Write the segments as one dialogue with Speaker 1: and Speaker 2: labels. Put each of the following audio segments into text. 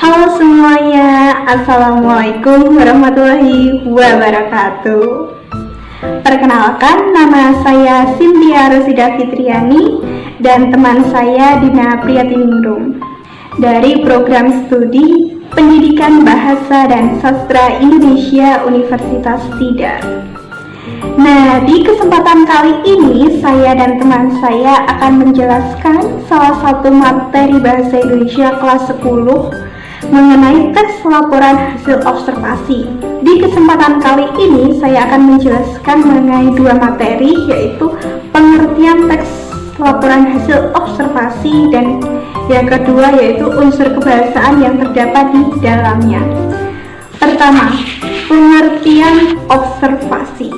Speaker 1: Halo semuanya, Assalamualaikum warahmatullahi wabarakatuh. Perkenalkan, nama saya Cynthia Rosida Fitriani dan teman saya Dina Priyatiningrum dari program studi Pendidikan Bahasa dan Sastra Indonesia Universitas Tidar. Nah, di kesempatan kali ini saya dan teman saya akan menjelaskan salah satu materi Bahasa Indonesia kelas 10 mengenai teks laporan hasil observasi. Di kesempatan kali ini saya akan menjelaskan mengenai dua materi, yaitu pengertian teks laporan hasil observasi dan yang kedua yaitu unsur kebahasaan yang terdapat di dalamnya. Pertama, pengertian observasi.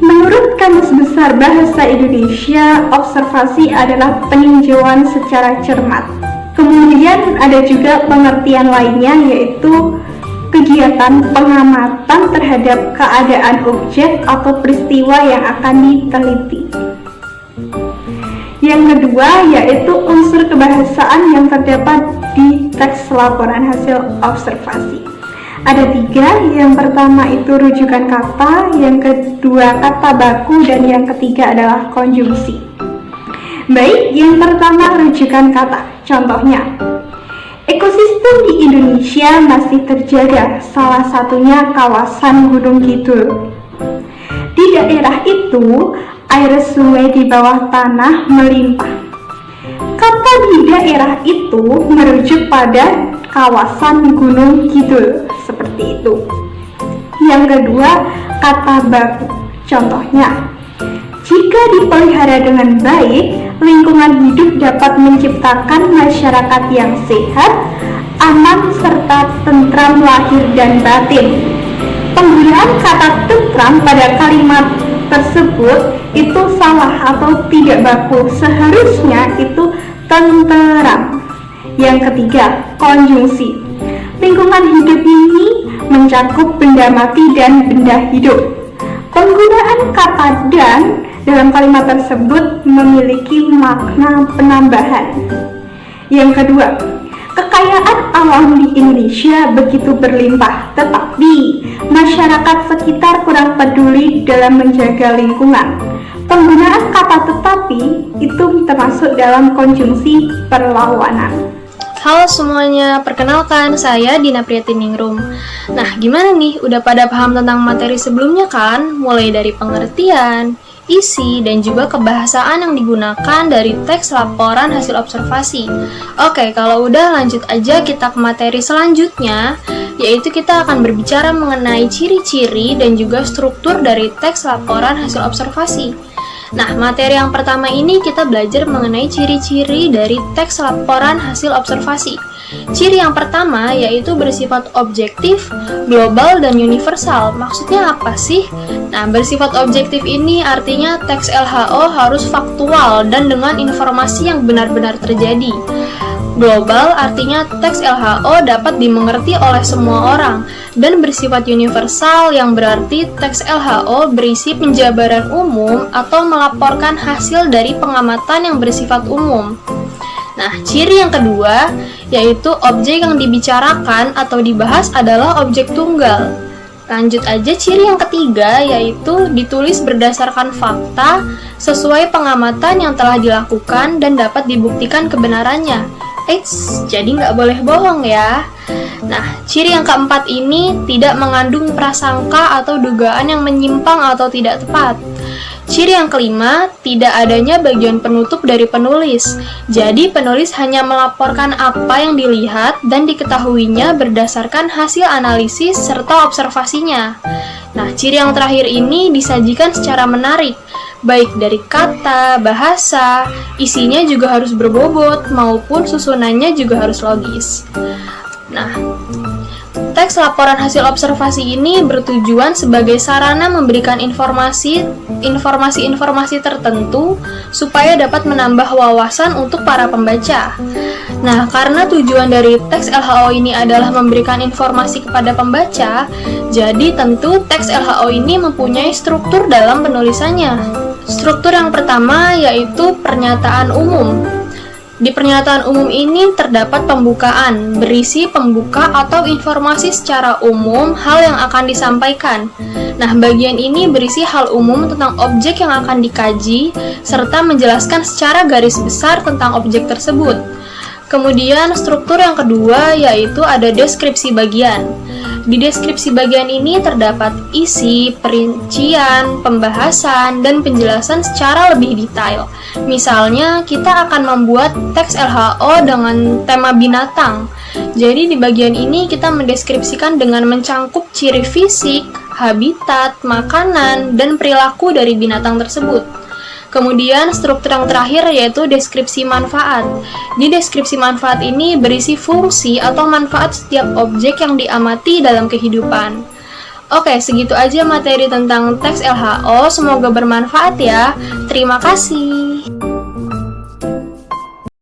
Speaker 1: Menurut Kamus Besar Bahasa Indonesia, observasi adalah peninjauan secara cermat. Kemudian ada juga pengertian lainnya, yaitu kegiatan pengamatan terhadap keadaan objek atau peristiwa yang akan diteliti. Yang kedua yaitu unsur kebahasaan yang terdapat di teks laporan hasil observasi. Ada tiga, yang pertama itu rujukan kata, yang kedua kata baku, dan yang ketiga adalah konjungsi. Baik, yang pertama rujukan kata. Contohnya, ekosistem di Indonesia masih terjaga, salah satunya kawasan Gunung Kidul. Di daerah itu, air sungai di bawah tanah melimpah. Kata di daerah itu merujuk pada kawasan Gunung Kidul, seperti itu. Yang kedua, kata baku. Contohnya, jika dipelihara dengan baik, lingkungan hidup dapat menciptakan masyarakat yang sehat, aman, serta tentram lahir dan batin. Penggunaan kata tentram pada kalimat tersebut itu salah atau tidak baku, seharusnya itu tenteram. Yang ketiga, konjungsi. Lingkungan hidup ini mencakup benda mati dan benda hidup. Penggunaan kata dan dalam kalimat tersebut memiliki makna penambahan. Yang kedua, kekayaan alam di Indonesia begitu berlimpah, tetapi masyarakat sekitar kurang peduli dalam menjaga lingkungan. Penggunaan kata tetapi itu termasuk dalam konjungsi perlawanan.
Speaker 2: Halo semuanya, perkenalkan saya Dina Priyatiningrum. Nah, gimana nih? Udah pada paham tentang materi sebelumnya kan? Mulai dari pengertian, isi, dan juga kebahasaan yang digunakan dari teks laporan hasil observasi. Oke, kalau udah lanjut aja kita ke materi selanjutnya, yaitu kita akan berbicara mengenai ciri-ciri dan juga struktur dari teks laporan hasil observasi. Nah, materi yang pertama ini kita belajar mengenai ciri-ciri dari teks laporan hasil observasi. Ciri yang pertama yaitu bersifat objektif, global, dan universal. Maksudnya apa sih? Nah, bersifat objektif ini artinya teks LHO harus faktual dan dengan informasi yang benar-benar terjadi. Global artinya teks LHO dapat dimengerti oleh semua orang, dan bersifat universal yang berarti teks LHO berisi penjabaran umum atau melaporkan hasil dari pengamatan yang bersifat umum. Nah, ciri yang kedua yaitu objek yang dibicarakan atau dibahas adalah objek tunggal. Lanjut aja, ciri yang ketiga yaitu ditulis berdasarkan fakta sesuai pengamatan yang telah dilakukan dan dapat dibuktikan kebenarannya. Jadi nggak boleh bohong ya. Nah, ciri yang keempat ini tidak mengandung prasangka atau dugaan yang menyimpang atau tidak tepat. Ciri yang kelima, tidak adanya bagian penutup dari penulis. Jadi, penulis hanya melaporkan apa yang dilihat dan diketahuinya berdasarkan hasil analisis serta observasinya. Nah, ciri yang terakhir ini disajikan secara menarik, baik dari kata, bahasa, isinya juga harus berbobot, maupun susunannya juga harus logis. Nah, teks laporan hasil observasi ini bertujuan sebagai sarana memberikan informasi tertentu supaya dapat menambah wawasan untuk para pembaca. Nah, karena tujuan dari teks LHO ini adalah memberikan informasi kepada pembaca, jadi tentu teks LHO ini mempunyai struktur dalam penulisannya. Struktur yang pertama yaitu pernyataan umum. Di pernyataan umum ini terdapat pembukaan, berisi pembuka atau informasi secara umum hal yang akan disampaikan. Nah, bagian ini berisi hal umum tentang objek yang akan dikaji, serta menjelaskan secara garis besar tentang objek tersebut. Kemudian, struktur yang kedua yaitu ada deskripsi bagian. Di deskripsi bagian ini terdapat isi, perincian, pembahasan, dan penjelasan secara lebih detail. Misalnya, kita akan membuat teks LHO dengan tema binatang. Jadi di bagian ini kita mendeskripsikan dengan mencangkup ciri fisik, habitat, makanan, dan perilaku dari binatang tersebut. Kemudian struktur yang terakhir yaitu deskripsi manfaat. Di deskripsi manfaat ini berisi fungsi atau manfaat setiap objek yang diamati dalam kehidupan. Oke, segitu aja materi tentang teks LHO. Semoga bermanfaat ya. Terima kasih.